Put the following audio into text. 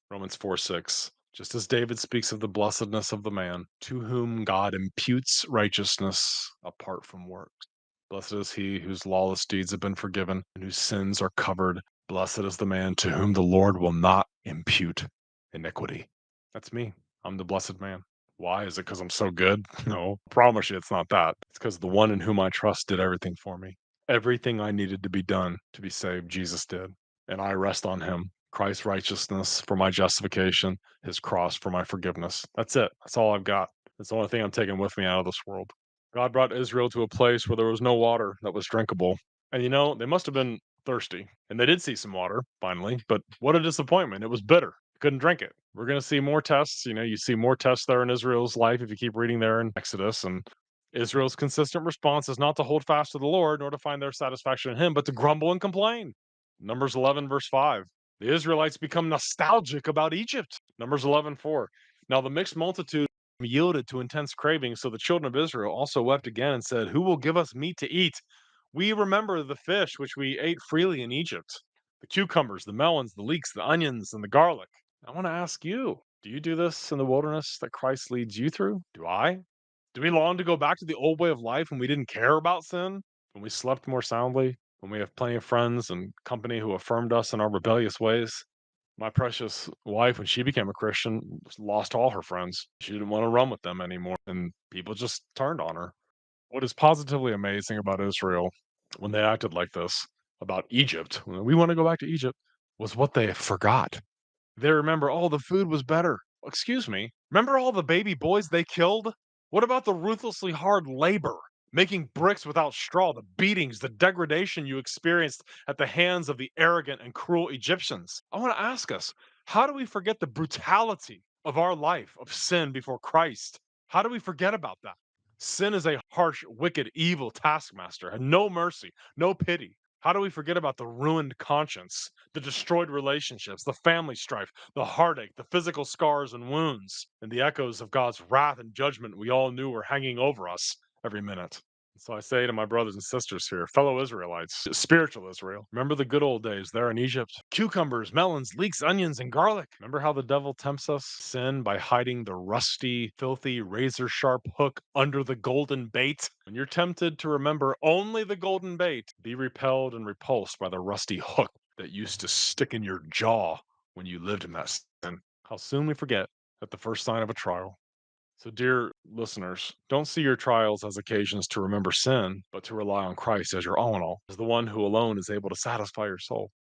Romans 4:6. Just as David speaks of the blessedness of the man to whom God imputes righteousness apart from works. Blessed is he whose lawless deeds have been forgiven and whose sins are covered. Blessed is the man to whom the Lord will not impute iniquity. That's me. I'm the blessed man. Why? Is it because I'm so good? No, promise you it's not that. It's because the one in whom I trust did everything for me. Everything I needed to be done to be saved, Jesus did. And I rest on him. Christ's righteousness for my justification, his cross for my forgiveness. That's it. That's all I've got. That's the only thing I'm taking with me out of this world. God brought Israel to a place where there was no water that was drinkable. And they must have been thirsty. And they did see some water finally, but what a disappointment. It was bitter. Couldn't drink it. We're going to see more tests. You see more tests there in Israel's life if you keep reading there in Exodus. And Israel's consistent response is not to hold fast to the Lord nor to find their satisfaction in him, but to grumble and complain. Numbers 11, verse 5. The Israelites become nostalgic about Egypt. Numbers 11:4. Now the mixed multitude yielded to intense craving, so the children of Israel also wept again and said, "Who will give us meat to eat? We remember the fish which we ate freely in Egypt, the cucumbers, the melons, the leeks, the onions, and the garlic." I want to ask you, do you do this in the wilderness that Christ leads you through? Do I? Do we long to go back to the old way of life when we didn't care about sin? When we slept more soundly? When we have plenty of friends and company who affirmed us in our rebellious ways? My precious wife, when she became a Christian, lost all her friends. She didn't want to run with them anymore, and people just turned on her. What is positively amazing about Israel when they acted like this about Egypt, when we want to go back to Egypt, was what they forgot. They remember, oh, the food was better. Excuse me. Remember all the baby boys they killed? What about the ruthlessly hard labor, making bricks without straw, the beatings, the degradation you experienced at the hands of the arrogant and cruel Egyptians? I want to ask us, how do we forget the brutality of our life of sin before Christ? How do we forget about that? Sin is a harsh, wicked, evil taskmaster, and no mercy, no pity. How do we forget about the ruined conscience, the destroyed relationships, the family strife, the heartache, the physical scars and wounds, and the echoes of God's wrath and judgment we all knew were hanging over us every minute? So I say to my brothers and sisters here, fellow Israelites, spiritual Israel, remember the good old days there in Egypt? Cucumbers, melons, leeks, onions, and garlic. Remember how the devil tempts us sin by hiding the rusty, filthy, razor sharp hook under the golden bait? When you're tempted to remember only the golden bait, be repelled and repulsed by the rusty hook that used to stick in your jaw when you lived in that sin. How soon we forget at the first sign of a trial. So, dear listeners, don't see your trials as occasions to remember sin, but to rely on Christ as your all in all, as the one who alone is able to satisfy your soul.